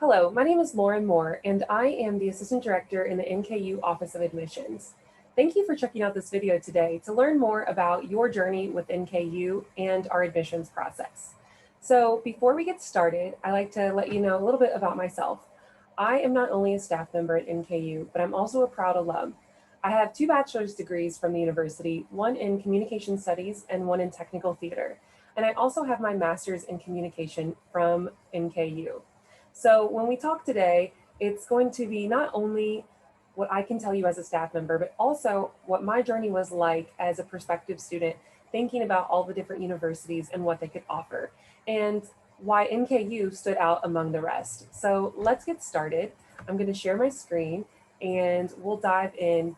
Hello, my name is Lauren Moore, and I am the Assistant Director in the NKU Office of Admissions. Thank you for checking out this video today to learn more about your journey with NKU and our admissions process. So before we get started, I'd like to let you know a little bit about myself. I am not only a staff member at NKU, but I'm also a proud alum. I have 2 bachelor's degrees from the university, one in communication studies and one in technical theater. And I also have my master's in communication from NKU. So when we talk today, it's going to be not only what I can tell you as a staff member, but also what my journey was like as a prospective student, thinking about all the different universities and what they could offer, and why NKU stood out among the rest. So let's get started. I'm going to share my screen and we'll dive in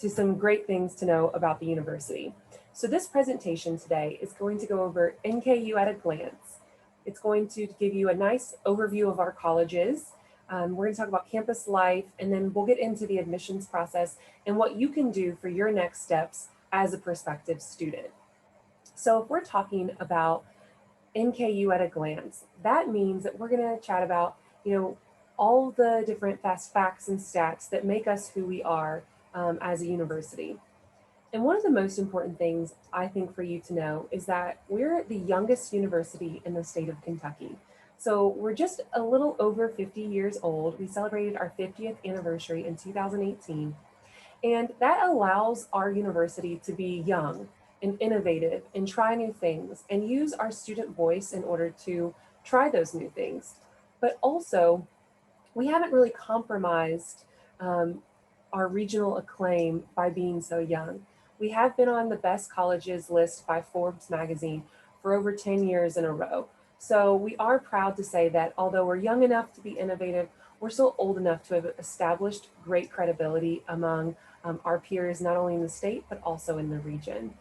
to some great things to know about the university. So this presentation today is going to go over NKU at a glance. It's going to give you a nice overview of our colleges. We're going to talk about campus life, and then we'll get into the admissions process and what you can do for your next steps as a prospective student. So if we're talking about NKU at a glance, that means that we're going to chat about, all the different fast facts and stats that make us who we are as a university. And one of the most important things I think for you to know is that we're the youngest university in the state of Kentucky. So we're just a little over 50 years old. We celebrated our 50th anniversary in 2018. And that allows our university to be young and innovative and try new things and use our student voice in order to try those new things. But also, we haven't really compromised our regional acclaim by being so young. We have been on the best colleges list by Forbes magazine for over 10 years in a row. So we are proud to say that although we're young enough to be innovative, we're still old enough to have established great credibility among our peers, not only in the state, but also in the region.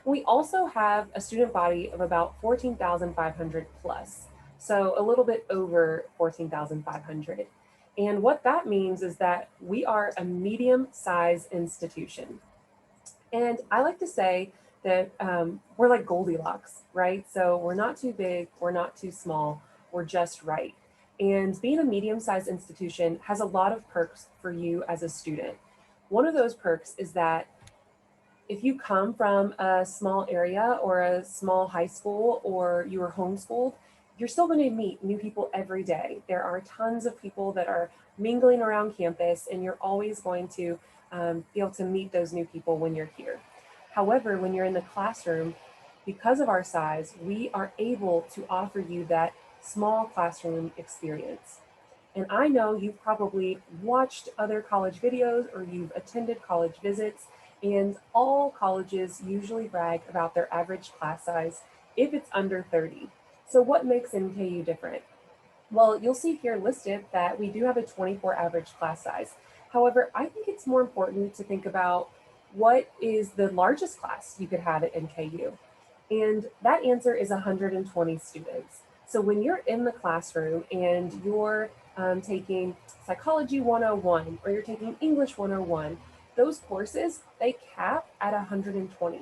We also have a student body of about 14,500 plus, so a little bit over 14,500. And what that means is that we are a medium-sized institution. And I like to say that we're like Goldilocks, right? So we're not too big, we're not too small, we're just right. And being a medium-sized institution has a lot of perks for you as a student. One of those perks is that if you come from a small area or a small high school or you were homeschooled, you're still going to meet new people every day. There are tons of people that are mingling around campus, and you're always going to be able to meet those new people when you're here. However, when you're in the classroom, because of our size, we are able to offer you that small classroom experience. And I know you've probably watched other college videos or you've attended college visits, and all colleges usually brag about their average class size if it's under 30. So what makes NKU different? Well, you'll see here listed that we do have a 24 average class size. However, I think it's more important to think about what is the largest class you could have at NKU. And that answer is 120 students. So when you're in the classroom and you're taking Psychology 101 or you're taking English 101, those courses, they cap at 120.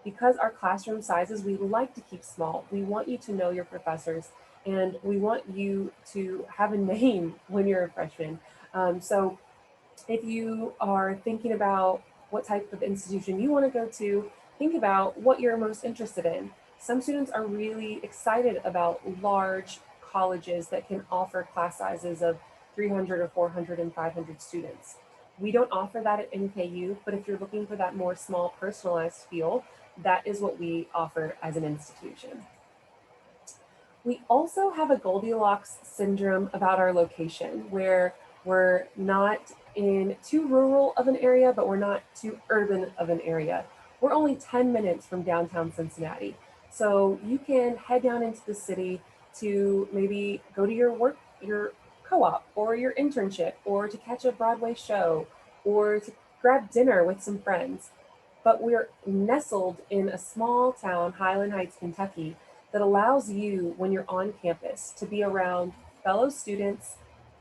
Because our classroom sizes, we like to keep small. We want you to know your professors, and we want you to have a name when you're a freshman. So if you are thinking about what type of institution you want to go to, think about what you're most interested in. Some students are really excited about large colleges that can offer class sizes of 300 or 400 and 500 students. We don't offer that at NKU, but if you're looking for that more small personalized feel, that is what we offer as an institution. We also have a Goldilocks syndrome about our location, where we're not in too rural of an area, but we're not too urban of an area. We're only 10 minutes from downtown Cincinnati. So you can head down into the city to maybe go to your co-op or your internship, or to catch a Broadway show, or to grab dinner with some friends. But we're nestled in a small town, Highland Heights, Kentucky, that allows you, when you're on campus, to be around fellow students,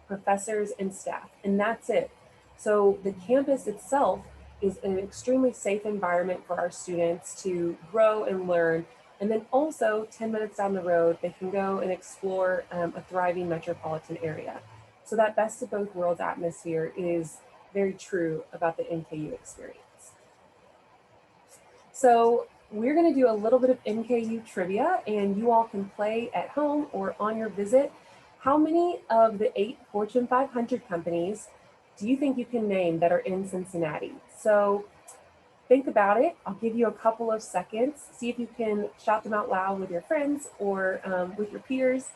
professors, and staff, and that's it. So the campus itself is an extremely safe environment for our students to grow and learn And then also 10 minutes down the road, they can go and explore a thriving metropolitan area. So that best of both worlds atmosphere is very true about the NKU experience. So we're going to do a little bit of NKU trivia, and you all can play at home or on your visit. How many of the 8 Fortune 500 companies do you think you can name that are in Cincinnati? So think about it. I'll give you a couple of seconds. See if you can shout them out loud with your friends or with your peers.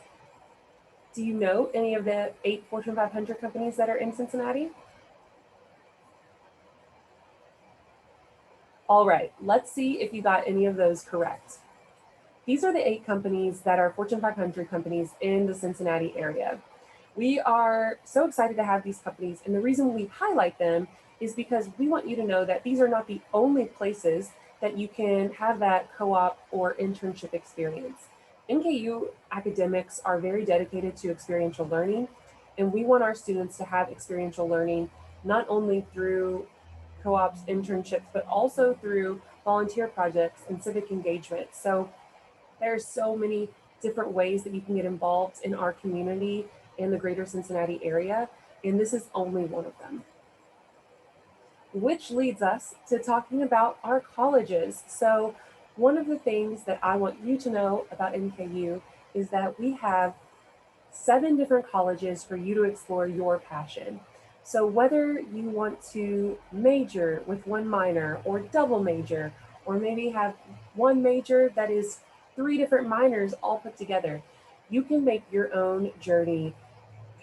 Do you know any of the 8 Fortune 500 companies that are in Cincinnati? All right, let's see if you got any of those correct. These are the 8 companies that are Fortune 500 companies in the Cincinnati area. We are so excited to have these companies, and the reason we highlight them is because we want you to know that these are not the only places that you can have that co-op or internship experience. NKU academics are very dedicated to experiential learning, and we want our students to have experiential learning not only through co-ops, internships, but also through volunteer projects and civic engagement. So there's so many different ways that you can get involved in our community in the greater Cincinnati area, and this is only one of them. Which leads us to talking about our colleges. So one of the things that I want you to know about NKU is that we have 7 different colleges for you to explore your passion. So whether you want to major with 1 minor or double major, or maybe have 1 major that is 3 different minors all put together, you can make your own journey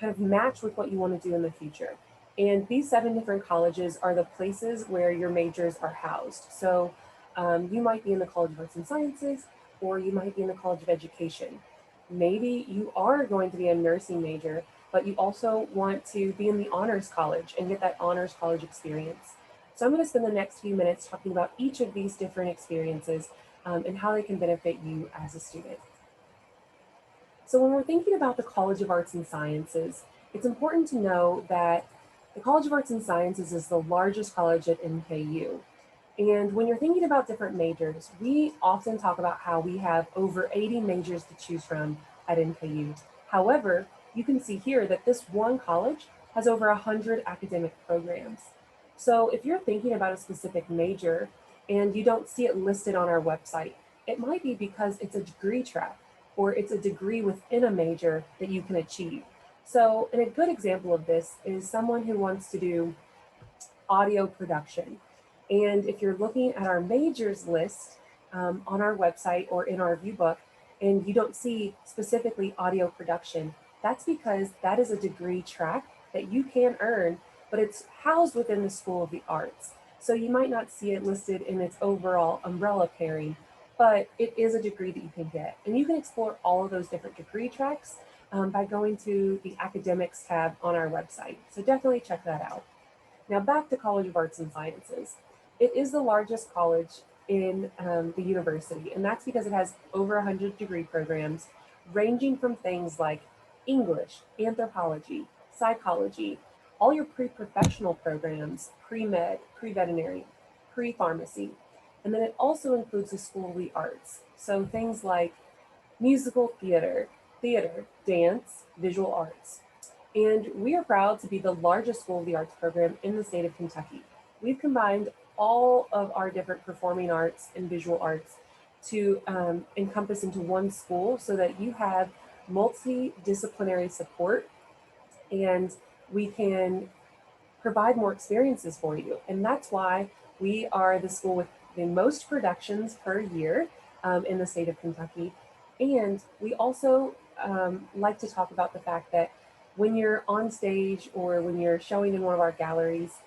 kind of match with what you want to do in the future. And these 7 different colleges are the places where your majors are housed. So you might be in the College of Arts and Sciences, or you might be in the College of Education. Maybe you are going to be a nursing major, but you also want to be in the Honors College and get that Honors College experience. So I'm going to spend the next few minutes talking about each of these different experiences and how they can benefit you as a student. So when we're thinking about the College of Arts and Sciences, it's important to know that the College of Arts and Sciences is the largest college at NKU. And when you're thinking about different majors, we often talk about how we have over 80 majors to choose from at NKU. However, you can see here that this one college has over 100 academic programs. So if you're thinking about a specific major and you don't see it listed on our website, it might be because it's a degree track or it's a degree within a major that you can achieve. So, and a good example of this is someone who wants to do audio production. And if you're looking at our majors list on our website or in our view book, and you don't see specifically audio production, that's because that is a degree track that you can earn, but it's housed within the School of the Arts. So you might not see it listed in its overall umbrella pairing, but it is a degree that you can get. And you can explore all of those different degree tracks by going to the academics tab on our website. So definitely check that out. Now back to College of Arts and Sciences. It is the largest college in the university, and that's because it has over 100 degree programs ranging from things like English, anthropology, psychology, all your pre-professional programs, pre-med, pre-veterinary, pre-pharmacy. And then it also includes the School of the Arts. So things like musical theater, dance, visual arts. And we are proud to be the largest School of the Arts program in the state of Kentucky. We've combined all of our different performing arts and visual arts to encompass into one school so that you have multidisciplinary support and we can provide more experiences for you. And that's why we are the school with the most productions per year in the state of Kentucky. And we also like to talk about the fact that when you're on stage or when you're showing in one of our galleries,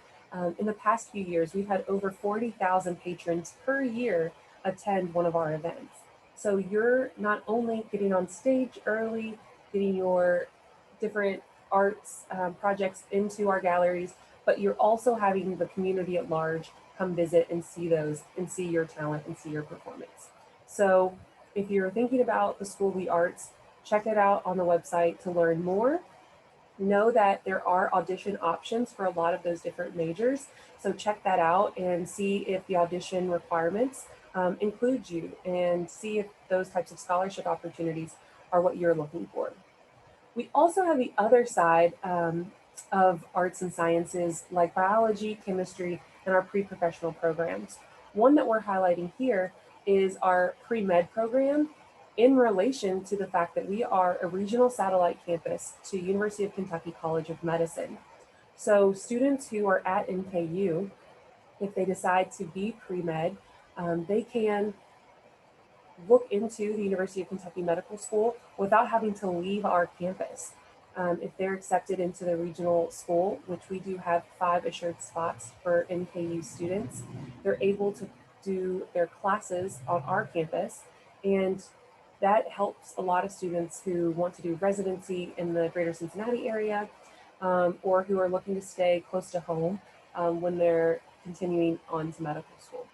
in the past few years, we've had over 40,000 patrons per year attend one of our events. So you're not only getting on stage early, getting your different arts projects into our galleries, but you're also having the community at large come visit and see those and see your talent and see your performance. So if you're thinking about the School of the Arts, check it out on the website to learn more. Know that there are audition options for a lot of those different majors. So check that out and see if the audition requirements include you and see if those types of scholarship opportunities are what you're looking for. We also have the other side of arts and sciences like biology, chemistry, and our pre-professional programs. One that we're highlighting here is our pre-med program in relation to the fact that we are a regional satellite campus to University of Kentucky College of Medicine. So students who are at NKU, if they decide to be pre-med, they can look into the University of Kentucky Medical School without having to leave our campus. If they're accepted into the regional school, which we do have 5 assured spots for NKU students, they're able to do their classes on our campus, and that helps a lot of students who want to do residency in the greater Cincinnati area, or who are looking to stay close to home when they're continuing on to medical school.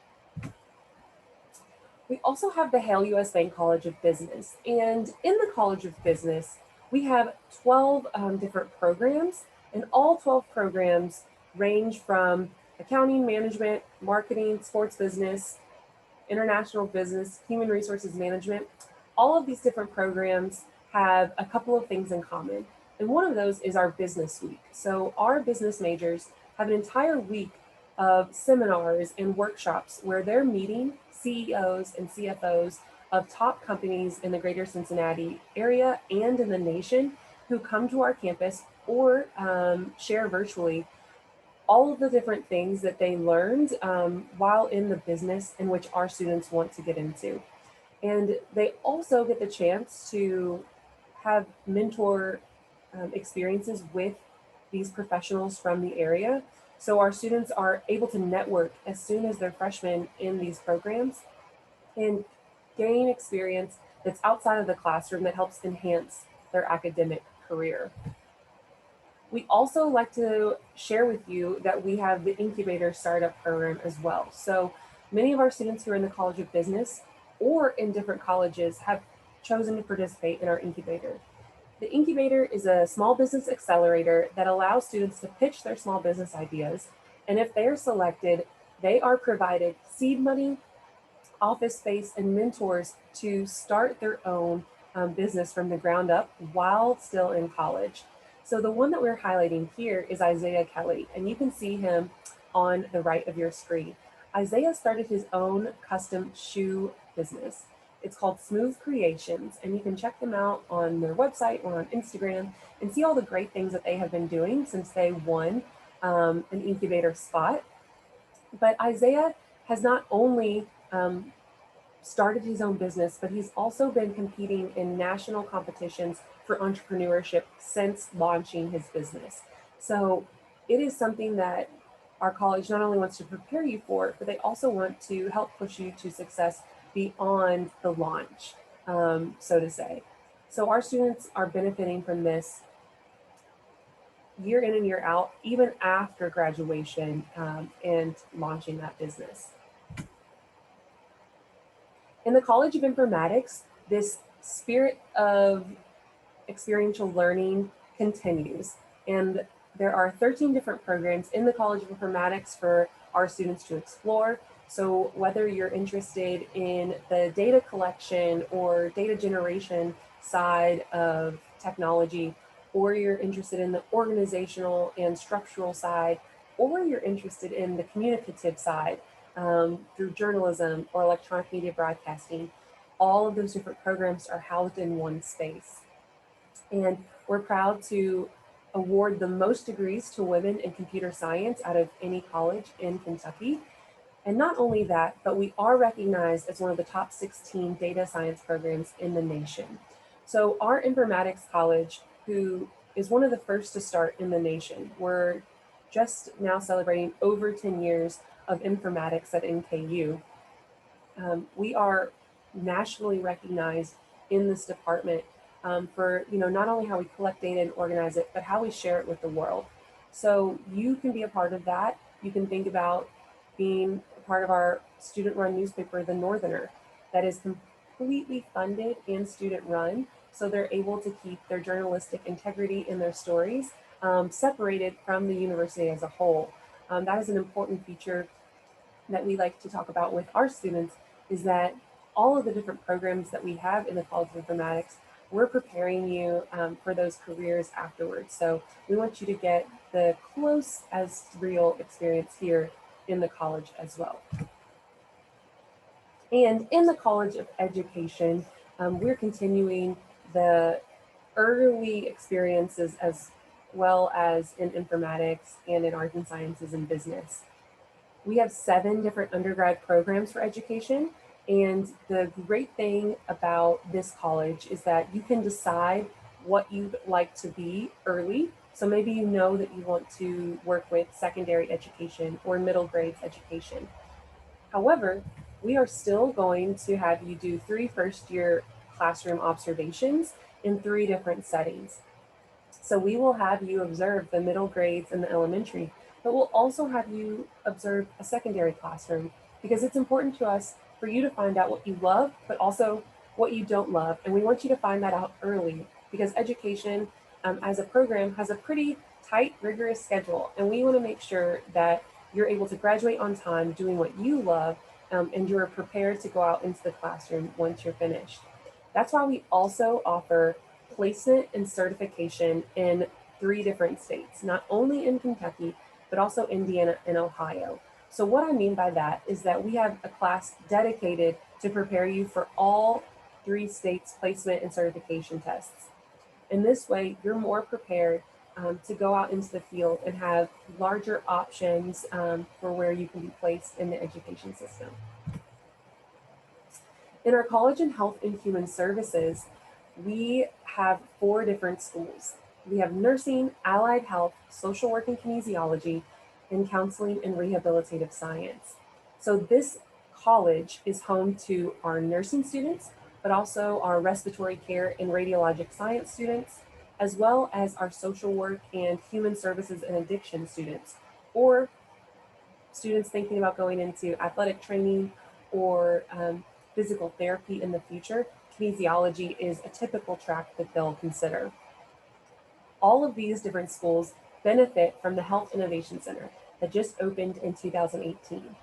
We also have the Hale U.S. Bank College of Business, and in the College of Business, we have 12 different programs, and all 12 programs range from accounting, management, marketing, sports business, international business, human resources management. All of these different programs have a couple of things in common, and one of those is our business week. So our business majors have an entire week of seminars and workshops where they're meeting CEOs and CFOs of top companies in the greater Cincinnati area and in the nation who come to our campus or share virtually all of the different things that they learned while in the business in which our students want to get into. And they also get the chance to have mentor experiences with these professionals from the area. So our students are able to network as soon as they're freshmen in these programs and gain experience that's outside of the classroom that helps enhance their academic career. We also like to share with you that we have the incubator startup program as well. So many of our students who are in the College of Business or in different colleges have chosen to participate in our incubator. The incubator is a small business accelerator that allows students to pitch their small business ideas. And if they are selected, they are provided seed money, office space, and mentors to start their own business from the ground up while still in college. So the one that we're highlighting here is Isaiah Kelly, and you can see him on the right of your screen. Isaiah started his own custom shoe business. It's called Smooth Creations, and you can check them out on their website or on Instagram and see all the great things that they have been doing since they won an incubator spot. But Isaiah has not only started his own business, but he's also been competing in national competitions for entrepreneurship since launching his business. So it is something that our college not only wants to prepare you for, but they also want to help push you to success beyond the launch, so to say. So our students are benefiting from this year in and year out, even after graduation and launching that business. In the College of Informatics, this spirit of experiential learning continues, and there are 13 different programs in the College of Informatics for our students to explore. So whether you're interested in the data collection or data generation side of technology, or you're interested in the organizational and structural side, or you're interested in the communicative side through journalism or electronic media broadcasting, all of those different programs are housed in one space. And we're proud to award the most degrees to women in computer science out of any college in Kentucky. And not only that, but we are recognized as one of the top 16 data science programs in the nation. So our informatics college, who is one of the first to start in the nation, we're just now celebrating over 10 years of informatics at NKU. We are nationally recognized in this department for not only how we collect data and organize it, but how we share it with the world. So you can be a part of that. You can think about being a part of our student-run newspaper, The Northerner, that is completely funded and student-run, so they're able to keep their journalistic integrity in their stories separated from the university as a whole. That is an important feature that we like to talk about with our students, is that all of the different programs that we have in the College of Informatics, we're preparing you for those careers afterwards. So we want you to get the close as real experience here in the college as well. And in the College of Education, we're continuing the early experiences as well as in informatics and in arts and sciences and business. We have 7 different undergrad programs for education. And the great thing about this college is that you can decide what you'd like to be early. So maybe you know that you want to work with secondary education or middle grades education. However, we are still going to have you do 3 first-year classroom observations in 3 different settings. So we will have you observe the middle grades and the elementary, but we'll also have you observe a secondary classroom because it's important to us for you to find out what you love, but also what you don't love. And we want you to find that out early because education as a program has a pretty tight, rigorous schedule. And we want to make sure that you're able to graduate on time doing what you love and you're prepared to go out into the classroom once you're finished. That's why we also offer placement and certification in 3 different states, not only in Kentucky, but also Indiana and Ohio. So what I mean by that is that we have a class dedicated to prepare you for all 3 states' placement and certification tests. In this way, you're more prepared to go out into the field and have larger options for where you can be placed in the education system. In our College in Health and Human Services, we have 4 different schools. We have nursing, allied health, social work and kinesiology, and counseling and rehabilitative science. So this college is home to our nursing students, but also our respiratory care and radiologic science students, as well as our social work and human services and addiction students, or students thinking about going into athletic training or physical therapy in the future. Kinesiology is a typical track that they'll consider. All of these different schools benefit from the Health Innovation Center that just opened in 2018.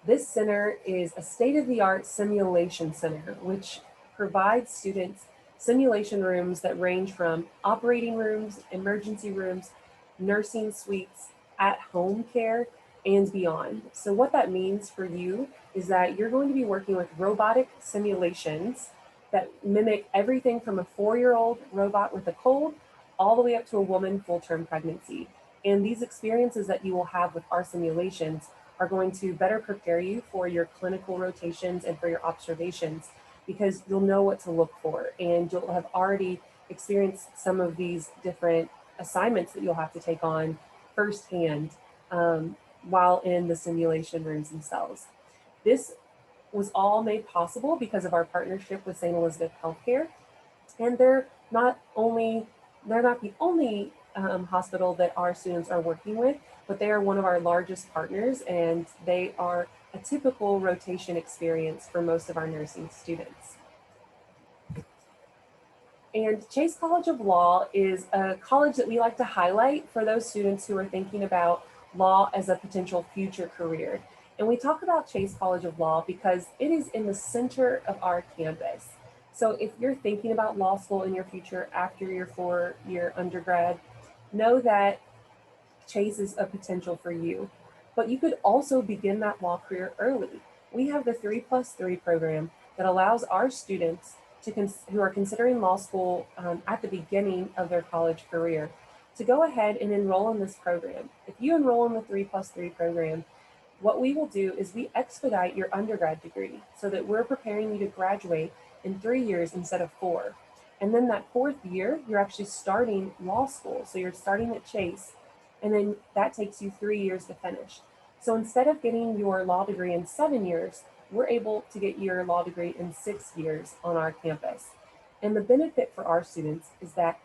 This center is a state-of-the-art simulation center, which provides students simulation rooms that range from operating rooms, emergency rooms, nursing suites, at-home care, and beyond. So what that means for you is that you're going to be working with robotic simulations that mimic everything from a 4-year-old robot with a cold all the way up to a woman full-term pregnancy. And these experiences that you will have with our simulations are going to better prepare you for your clinical rotations and for your observations because you'll know what to look for and you'll have already experienced some of these different assignments that you'll have to take on firsthand while in the simulation rooms themselves. This was all made possible because of our partnership with St. Elizabeth Healthcare. And they're not the only hospital that our students are working with, but they are one of our largest partners and they are a typical rotation experience for most of our nursing students. And Chase College of Law is a college that we like to highlight for those students who are thinking about law as a potential future career. And we talk about Chase College of Law because it is in the center of our campus. So if you're thinking about law school in your future after your 4-year undergrad, know that Chase is a potential for you. But you could also begin that law career early. We have the 3+3 program that allows our students who are considering law school at the beginning of their college career to go ahead and enroll in this program. If you enroll in the 3+3 program, what we will do is we expedite your undergrad degree so that we're preparing you to graduate in 3 years instead of 4. And then that 4th year, you're actually starting law school. So you're starting at Chase, and then that takes you 3 years to finish. So instead of getting your law degree in 7 years, we're able to get your law degree in 6 years on our campus. And the benefit for our students is that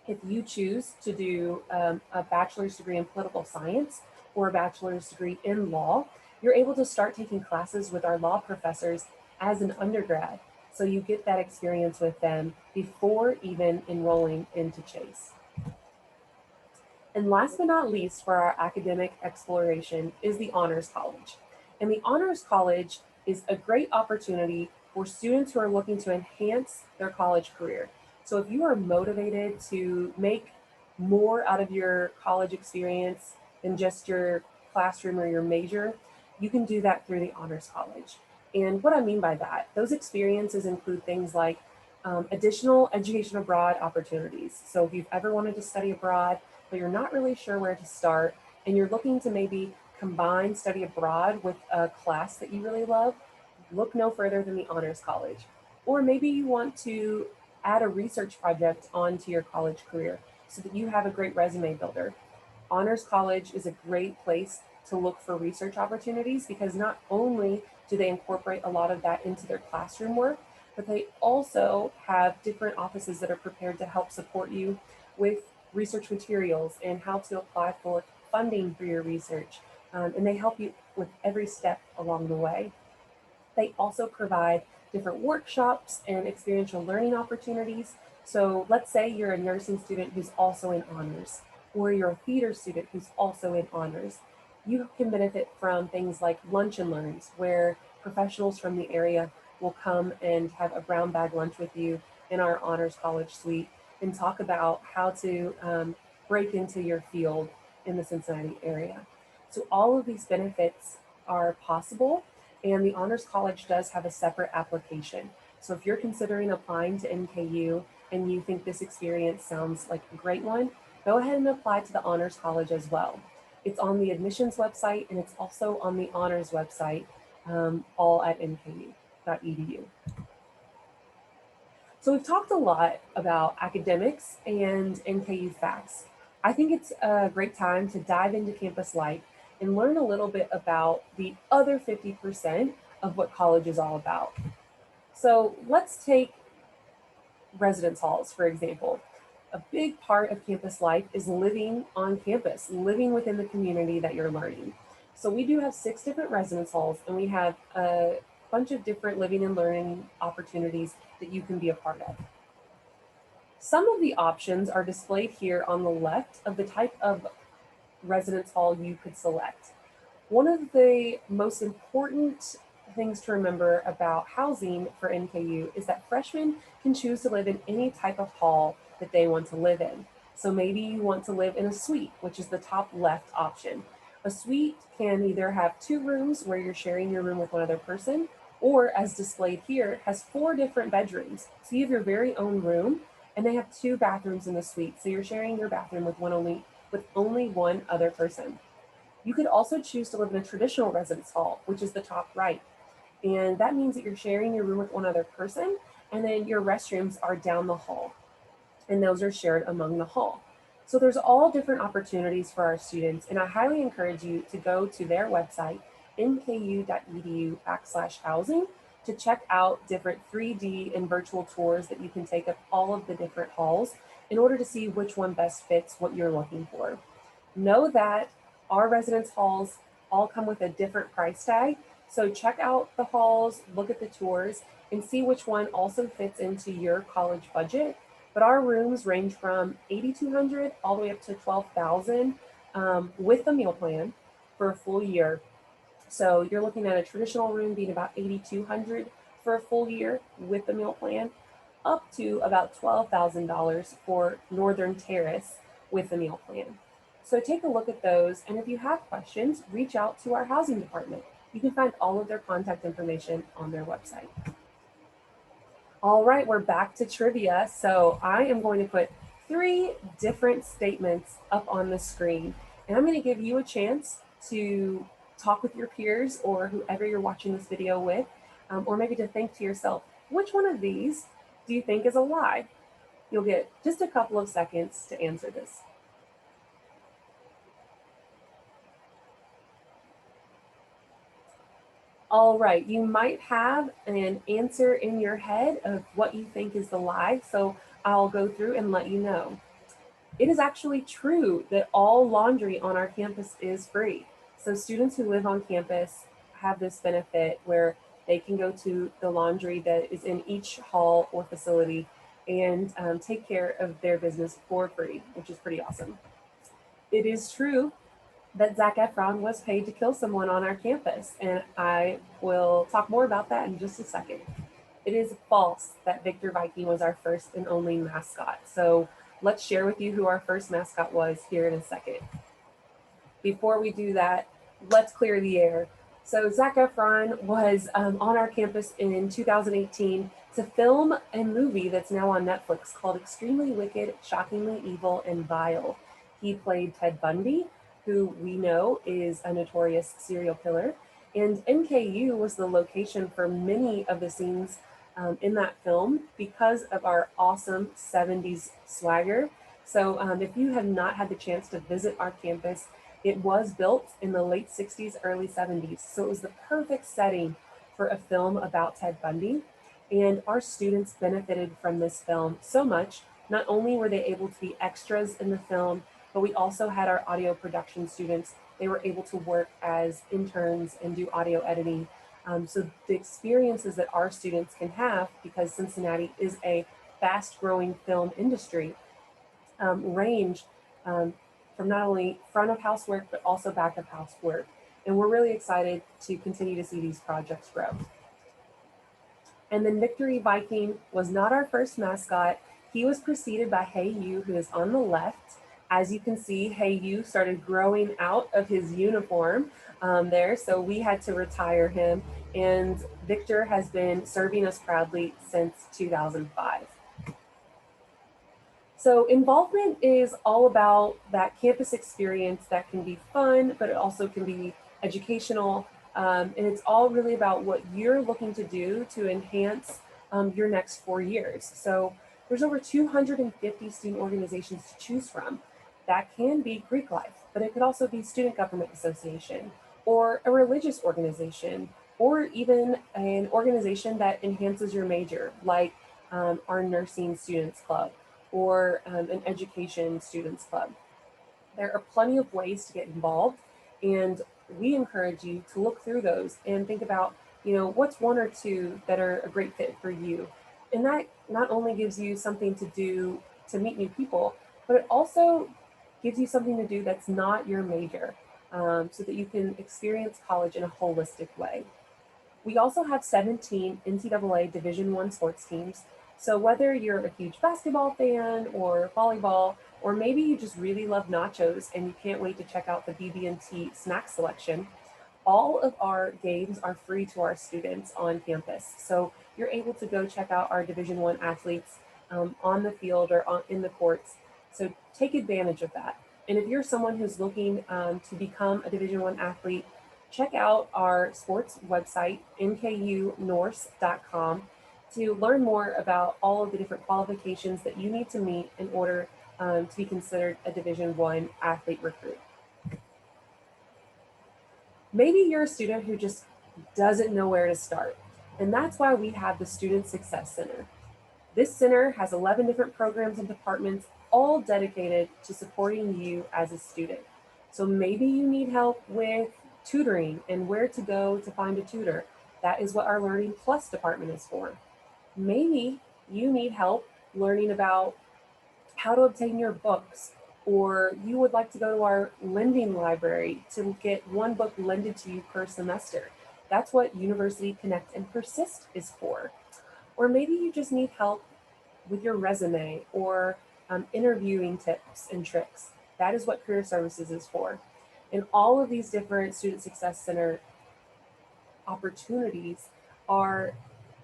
if you choose to do a bachelor's degree in political science or a bachelor's degree in law, you're able to start taking classes with our law professors as an undergrad. So you get that experience with them before even enrolling into Chase. And last but not least for our academic exploration is the Honors College. And the Honors College is a great opportunity for students who are looking to enhance their college career. So if you are motivated to make more out of your college experience than just your classroom or your major, you can do that through the Honors College. And what I mean by that, those experiences include things like additional education abroad opportunities. So if you've ever wanted to study abroad, but you're not really sure where to start, and you're looking to maybe combine study abroad with a class that you really love, look no further than the Honors College. Or maybe you want to add a research project onto your college career so that you have a great resume builder. Honors College is a great place to look for research opportunities because not only do they incorporate a lot of that into their classroom work, but they also have different offices that are prepared to help support you with research materials and how to apply for funding for your research. And they help you with every step along the way. They also provide different workshops and experiential learning opportunities. So let's say you're a nursing student who's also in honors, or you're a theater student who's also in honors. You can benefit from things like lunch and learns, where professionals from the area will come and have a brown bag lunch with you in our Honors College suite and talk about how to break into your field in the Cincinnati area. So all of these benefits are possible, and the Honors College does have a separate application. So if you're considering applying to NKU and you think this experience sounds like a great one, go ahead and apply to the Honors College as well. It's on the admissions website, and it's also on the honors website, all at nku.edu. So we've talked a lot about academics and NKU facts. I think it's a great time to dive into campus life and learn a little bit about the other 50% of what college is all about. So let's take residence halls, for example. A big part of campus life is living on campus, living within the community that you're learning. So we do have 6 different residence halls, and we have a bunch of different living and learning opportunities that you can be a part of. Some of the options are displayed here on the left of the type of residence hall you could select. One of the most important things to remember about housing for NKU is that freshmen can choose to live in any type of hall that they want to live in. So maybe you want to live in a suite, which is the top left option. A suite can either have 2 rooms where you're sharing your room with one other person, or as displayed here, has 4 different bedrooms. So you have your very own room, and they have 2 bathrooms in the suite. So you're sharing your bathroom with only one other person. You could also choose to live in a traditional residence hall, which is the top right. And that means that you're sharing your room with one other person, and then your restrooms are down the hall, and those are shared among the hall. So there's all different opportunities for our students, and I highly encourage you to go to their website, nku.edu/housing, to check out different 3D and virtual tours that you can take of all of the different halls in order to see which one best fits what you're looking for. Know that our residence halls all come with a different price tag, so check out the halls, look at the tours, and see which one also fits into your college budget. But our rooms range from $8,200 all the way up to $12,000 with a meal plan for a full year. So you're looking at a traditional room being about $8,200 for a full year with the meal plan, up to about $12,000 for Northern Terrace with the meal plan. So take a look at those, and if you have questions, reach out to our housing department. You can find all of their contact information on their website. All right, we're back to trivia. So I am going to put 3 different statements up on the screen, and I'm going to give you a chance to talk with your peers or whoever you're watching this video with, or maybe to think to yourself, which one of these do you think is a lie? You'll get just a couple of seconds to answer this. All right, you might have an answer in your head of what you think is the lie, so I'll go through and let you know. It is actually true that all laundry on our campus is free. So students who live on campus have this benefit where they can go to the laundry that is in each hall or facility and take care of their business for free, which is pretty awesome. It is true that Zac Efron was paid to kill someone on our campus, and I will talk more about that in just a second. It is false that Victor Viking was our first and only mascot. So let's share with you who our first mascot was here in a second. Before we do that, let's clear the air. So Zac Efron was on our campus in 2018 to film a movie that's now on Netflix called Extremely Wicked, Shockingly Evil, and Vile. He played Ted Bundy, who we know is a notorious serial killer. And NKU was the location for many of the scenes in that film because of our awesome 70s swagger. So if you have not had the chance to visit our campus, it was built in the late 60s, early 70s. So it was the perfect setting for a film about Ted Bundy. And our students benefited from this film so much. Not only were they able to be extras in the film, but we also had our audio production students. They were able to work as interns and do audio editing. So the experiences that our students can have, because Cincinnati is a fast growing film industry, range from not only front of house work, but also back of house work. And we're really excited to continue to see these projects grow. And then Victory Viking was not our first mascot. He was preceded by Hey You, who is on the left. As you can see, Hey You started growing out of his uniform there, so we had to retire him. And Victor has been serving us proudly since 2005. So involvement is all about that campus experience that can be fun, but it also can be educational. And it's all really about what you're looking to do to enhance your next 4 years. So there's over 250 student organizations to choose from. That can be Greek life, but it could also be Student Government Association or a religious organization, or even an organization that enhances your major, like our nursing students club or an education students club. There are plenty of ways to get involved, and we encourage you to look through those and think about, what's one or two that are a great fit for you. And that not only gives you something to do to meet new people, but it also gives you something to do that's not your major, so that you can experience college in a holistic way. We also have 17 NCAA Division I sports teams. So whether you're a huge basketball fan or volleyball, or maybe you just really love nachos and you can't wait to check out the BB&T snack selection, all of our games are free to our students on campus. So you're able to go check out our Division I athletes on the field or in the courts. So take advantage of that. And if you're someone who's looking to become a Division I athlete, check out our sports website, nkunorse.com, to learn more about all of the different qualifications that you need to meet in order to be considered a Division I athlete recruit. Maybe you're a student who just doesn't know where to start, and that's why we have the Student Success Center. This center has 11 different programs and departments, all dedicated to supporting you as a student. So maybe you need help with tutoring and where to go to find a tutor. That is what our Learning Plus department is for. Maybe you need help learning about how to obtain your books, or you would like to go to our lending library to get one book lended to you per semester. That's what University Connect and Persist is for. Or maybe you just need help with your resume or interviewing tips and tricks. That is what Career Services is for. And all of these different Student Success Center opportunities are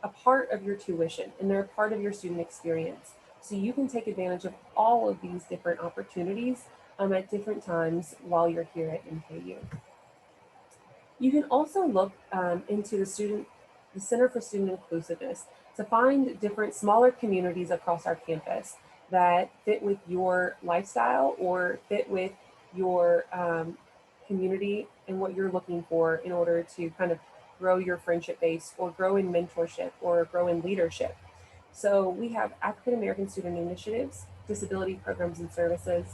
a part of your tuition, and they're a part of your student experience. So you can take advantage of all of these different opportunities at different times while you're here at NKU. You can also look into the Center for Student Inclusiveness to find different smaller communities across our campus that fit with your lifestyle or fit with your community and what you're looking for in order to kind of grow your friendship base or grow in mentorship or grow in leadership. So we have African American student initiatives, disability programs and services,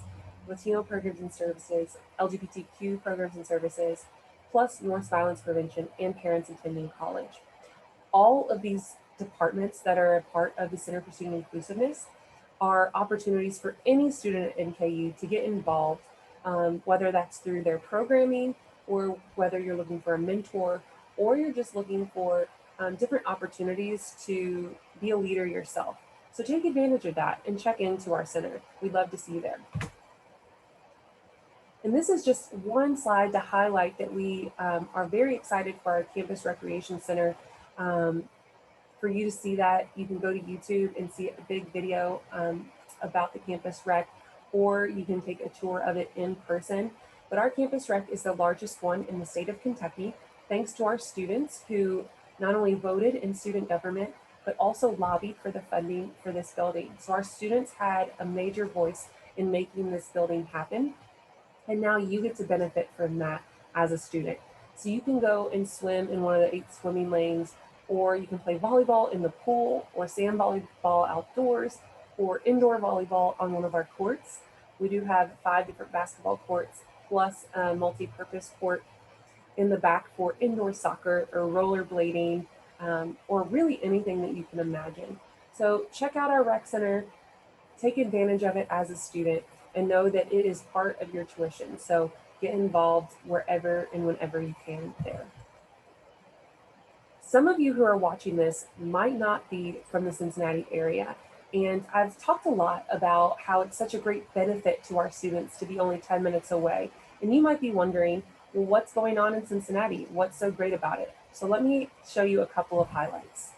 Latino programs and services, LGBTQ programs and services, plus North violence prevention and parents attending college. All of these departments that are a part of the Center for Student Inclusiveness are opportunities for any student at NKU to get involved whether that's through their programming or whether you're looking for a mentor or you're just looking for different opportunities to be a leader yourself. So take advantage of that and check into our center. We'd love to see you there. And this is just one slide to highlight that we are very excited for our Campus Recreation Center. For you to see that, you can go to YouTube and see a big video about the Campus Rec, or you can take a tour of it in person. But our Campus Rec is the largest one in the state of Kentucky, thanks to our students who not only voted in student government, but also lobbied for the funding for this building. So our students had a major voice in making this building happen. And now you get to benefit from that as a student. So you can go and swim in one of the 8 swimming lanes, or you can play volleyball in the pool, or sand volleyball outdoors, or indoor volleyball on one of our courts. We do have 5 different basketball courts, plus a multi-purpose court in the back for indoor soccer or rollerblading, or really anything that you can imagine. So check out our rec center, take advantage of it as a student, and know that it is part of your tuition. So get involved wherever and whenever you can there. Some of you who are watching this might not be from the Cincinnati area, and I've talked a lot about how it's such a great benefit to our students to be only 10 minutes away. And you might be wondering, well, what's going on in Cincinnati? What's so great about it? So let me show you a couple of highlights.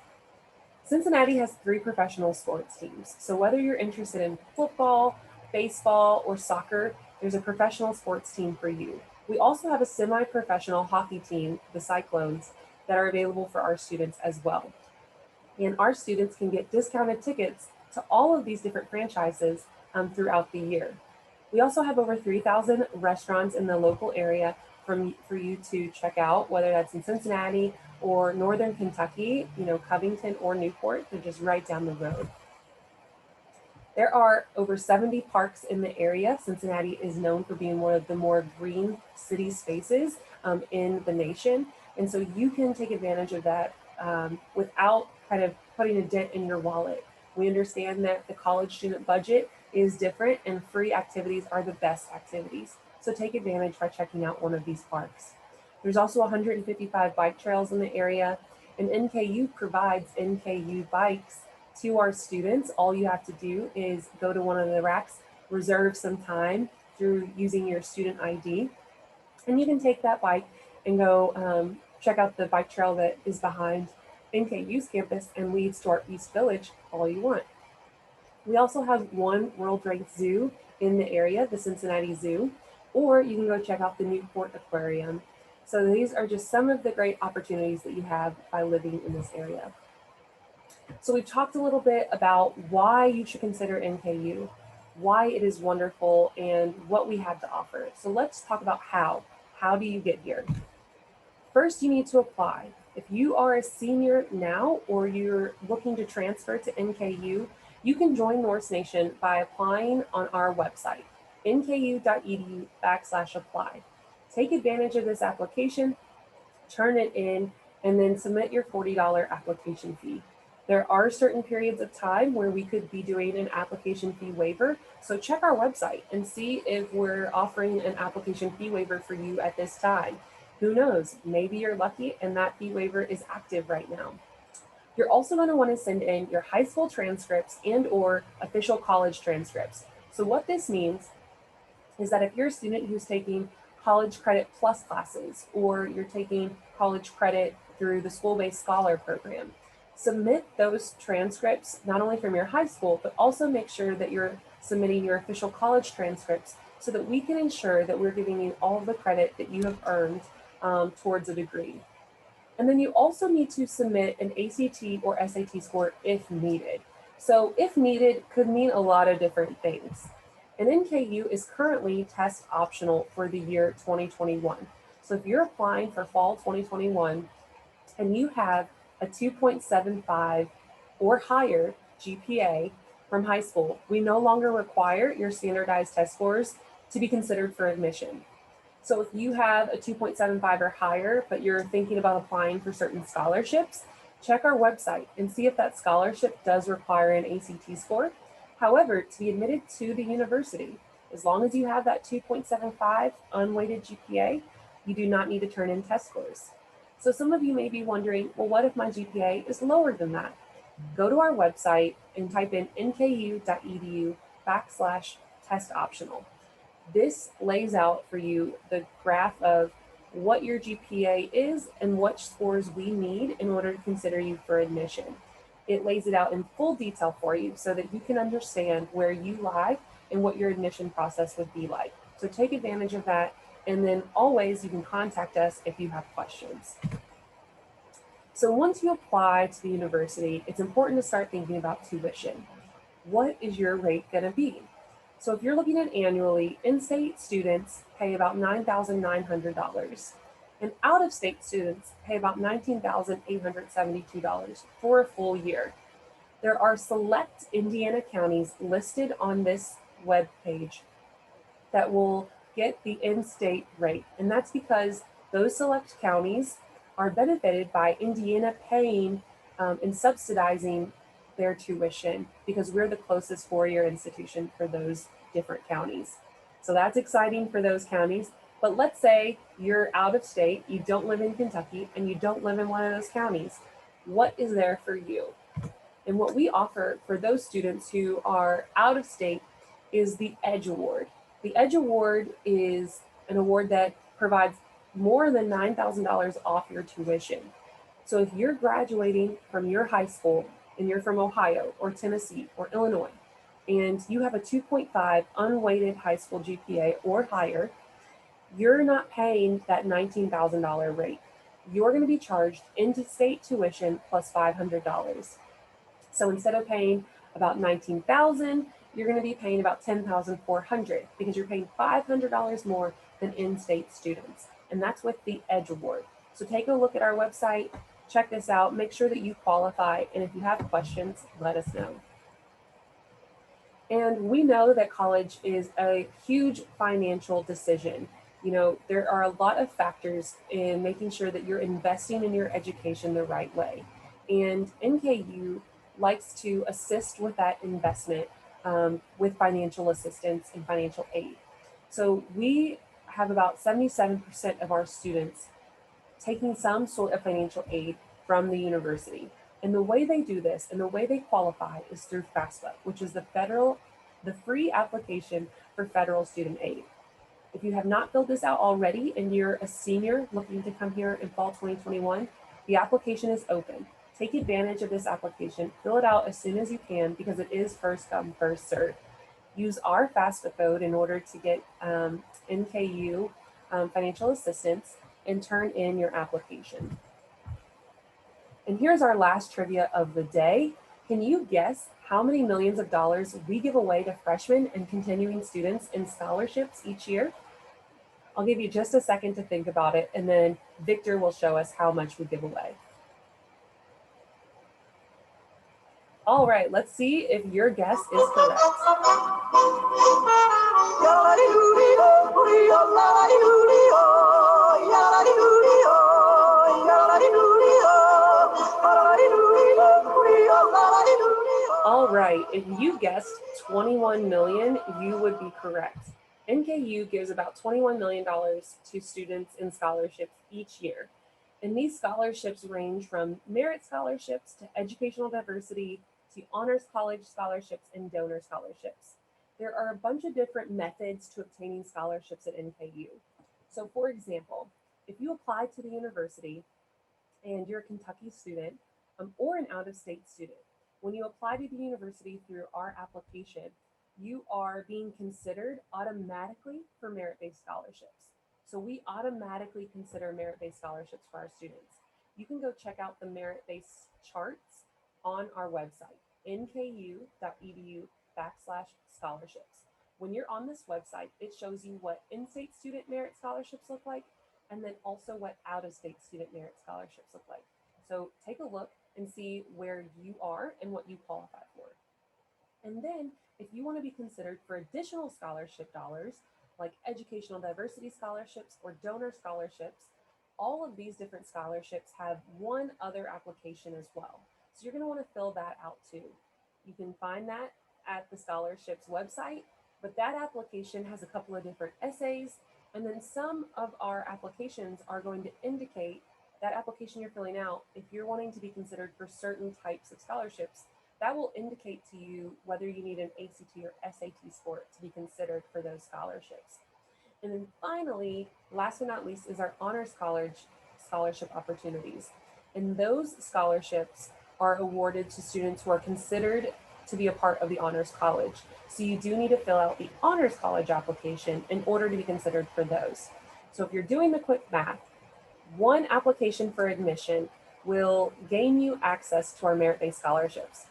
Cincinnati has 3 professional sports teams. So whether you're interested in football, baseball, or soccer, there's a professional sports team for you. We also have a semi-professional hockey team, the Cyclones, that are available for our students as well. And our students can get discounted tickets to all of these different franchises throughout the year. We also have over 3,000 restaurants in the local area for you to check out, whether that's in Cincinnati or Northern Kentucky, Covington or Newport. They're just right down the road. There are over 70 parks in the area. Cincinnati is known for being one of the more green city spaces in the nation. And so you can take advantage of that without kind of putting a dent in your wallet. We understand that the college student budget is different and free activities are the best activities. So take advantage by checking out one of these parks. There's also 155 bike trails in the area, and NKU provides NKU bikes to our students. All you have to do is go to one of the racks, reserve some time through using your student ID, and you can take that bike and go check out the bike trail that is behind NKU's campus and leads to our East Village all you want. We also have one world-ranked zoo in the area, the Cincinnati Zoo, or you can go check out the Newport Aquarium. So these are just some of the great opportunities that you have by living in this area. So we've talked a little bit about why you should consider NKU, why it is wonderful, and what we have to offer. So let's talk about how. How do you get here? First, you need to apply. If you are a senior now or you're looking to transfer to NKU, you can join Norse Nation by applying on our website, nku.edu/apply. Take advantage of this application, turn it in, and then submit your $40 application fee. There are certain periods of time where we could be doing an application fee waiver, so check our website and see if we're offering an application fee waiver for you at this time. Who knows, maybe you're lucky and that fee waiver is active right now. You're also going to want to send in your high school transcripts and or official college transcripts. So what this means is that if you're a student who's taking college credit plus classes, or you're taking college credit through the school-based scholar program, submit those transcripts not only from your high school, but also make sure that you're submitting your official college transcripts so that we can ensure that we're giving you all of the credit that you have earned towards a degree. And then you also need to submit an ACT or SAT score if needed. So if needed could mean a lot of different things. And NKU is currently test optional for the year 2021. So if you're applying for fall 2021 and you have a 2.75 or higher GPA from high school, we no longer require your standardized test scores to be considered for admission. So if you have a 2.75 or higher, but you're thinking about applying for certain scholarships, check our website and see if that scholarship does require an ACT score. However, to be admitted to the university, As long as you have that 2.75 unweighted GPA, you do not need to turn in test scores. So some of you may be wondering, well, what if my GPA is lower than that? Go to our website and type in nku.edu/test optional. This lays out for you the graph of what your GPA is and what scores we need in order to consider you for admission. It lays it out in full detail for you so that you can understand where you lie and what your admission process would be like. So take advantage of that, and then always you can contact us if you have questions. So once you apply to the university, it's important to start thinking about tuition. What is your rate going to be? So if you're looking at annually, in-state students pay about $9,900, and out-of-state students pay about $19,872 for a full year. There are select Indiana counties listed on this web page that will get the in-state rate, and that's because those select counties are benefited by Indiana paying and subsidizing their tuition because we're the closest four-year institution for those different counties. So that's exciting for those counties. But let's say you're out of state, you don't live in Kentucky, and you don't live in one of those counties. What is there for you? And what we offer for those students who are out of state is the EDGE Award. The EDGE Award is an award that provides more than $9,000 off your tuition. So if you're graduating from your high school and you're from Ohio or Tennessee or Illinois, and you have a 2.5 unweighted high school GPA or higher, you're not paying that $19,000 rate. You're going to be charged into-state tuition plus $500. So instead of paying about $19,000, you're going to be paying about $10,400 because you're paying $500 more than in-state students. And that's with the EDGE Award. So take a look at our website, check this out, make sure that you qualify, and if you have questions, let us know. And we know that college is a huge financial decision. You know, there are a lot of factors in making sure that you're investing in your education the right way. And NKU likes to assist with that investment with financial assistance and financial aid. So we have about 77% of our students taking some sort of financial aid from the university. And the way they do this and the way they qualify is through FAFSA, which is the free application for federal student aid. If you have not filled this out already and you're a senior looking to come here in fall 2021, the application is open. Take advantage of this application, fill it out as soon as you can because it is first come, first served. Use our FAFSA code in order to get NKU financial assistance and turn in your application. And here's our last trivia of the day. Can you guess how many millions of dollars we give away to freshmen and continuing students in scholarships each year? I'll give you just a second to think about it, and then Victor will show us how much we give away. All right, let's see if your guess is correct. All right, if you guessed 21 million, you would be correct. NKU gives about $21 million to students in scholarships each year. And these scholarships range from merit scholarships to educational diversity to honors college scholarships and donor scholarships. There are a bunch of different methods to obtaining scholarships at NKU. So for example, if you apply to the university and you're a Kentucky student or an out-of-state student, when you apply to the university through our application, you are being considered automatically for merit-based scholarships. So we automatically consider merit-based scholarships for our students. You can go check out the merit-based charts on our website, nku.edu/scholarships. When you're on this website, it shows you what in-state student merit scholarships look like, and then also what out-of-state student merit scholarships look like. So take a look and see where you are and what you qualify for. And then if you want to be considered for additional scholarship dollars, like educational diversity scholarships or donor scholarships, all of these different scholarships have one other application as well. So you're going to want to fill that out too. You can find that at the scholarships website, But that application has a couple of different essays, and then some of our applications are going to indicate that application you're filling out, if you're wanting to be considered for certain types of scholarships, that will indicate to you whether you need an ACT or SAT score to be considered for those scholarships. And then finally, last but not least, is our Honors College scholarship opportunities. And those scholarships are awarded to students who are considered to be a part of the Honors College. So you do need to fill out the Honors College application in order to be considered for those. So if you're doing the quick math, one application for admission will gain you access to our merit-based scholarships.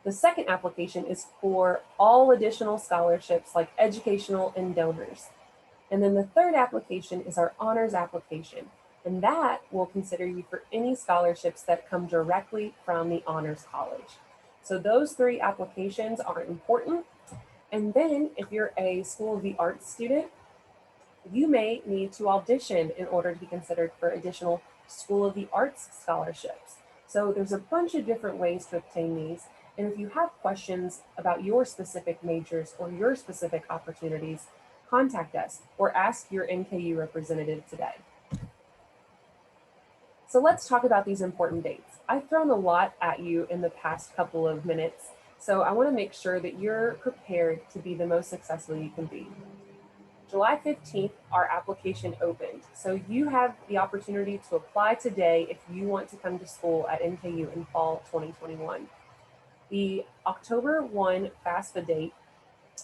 The second application is for all additional scholarships like educational and donors. And then the third application is our honors application. And that will consider you for any scholarships that come directly from the Honors College. So those three applications are important. And then if you're a School of the Arts student, you may need to audition in order to be considered for additional School of the Arts scholarships. So there's a bunch of different ways to obtain these. And if you have questions about your specific majors or your specific opportunities, contact us or ask your NKU representative today. So let's talk about these important dates. I've thrown a lot at you in the past couple of minutes, so I want to make sure that you're prepared to be the most successful you can be. July 15th, our application opened. So you have the opportunity to apply today if you want to come to school at NKU in fall 2021. The October 1 FAFSA date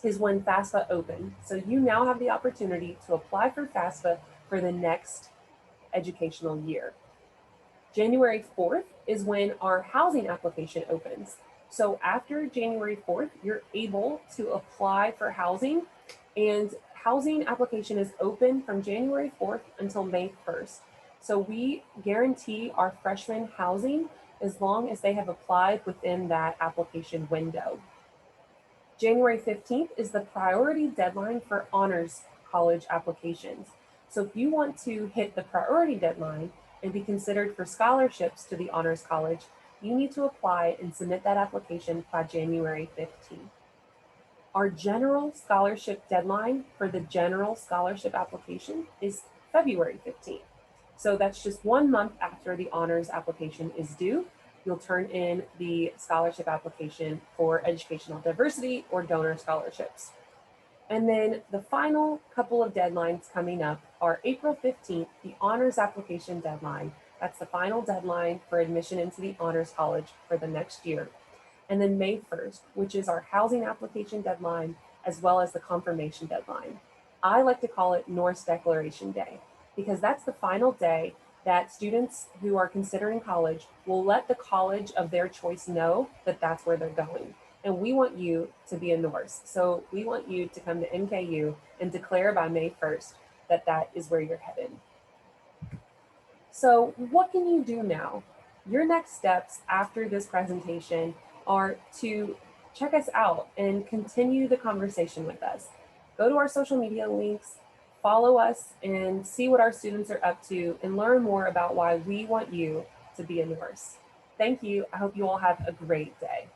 is when FAFSA opened. So you now have the opportunity to apply for FAFSA for the next educational year. January 4th is when our housing application opens. So after January 4th, you're able to apply for housing, and housing application is open from January 4th until May 1st. So we guarantee our freshmen housing as long as they have applied within that application window. January 15th is the priority deadline for honors college applications. So if you want to hit the priority deadline and be considered for scholarships to the Honors College, you need to apply and submit that application by January 15th. Our general scholarship deadline for the general scholarship application is February 15th. So that's just 1 month after the honors application is due. You'll turn in the scholarship application for educational diversity or donor scholarships. And then the final couple of deadlines coming up are April 15th, the honors application deadline. That's the final deadline for admission into the Honors College for the next year. And then May 1st, which is our housing application deadline, as well as the confirmation deadline. I like to call it Norse Declaration Day, because that's the final day that students who are considering college will let the college of their choice know that that's where they're going. And we want you to be a Norse. So we want you to come to NKU and declare by May 1st that that is where you're headed. So what can you do now? Your next steps after this presentation are to check us out and continue the conversation with us. Go to our social media links, follow us, and see what our students are up to and learn more about why we want you to be a Norse. Thank you. I hope you all have a great day.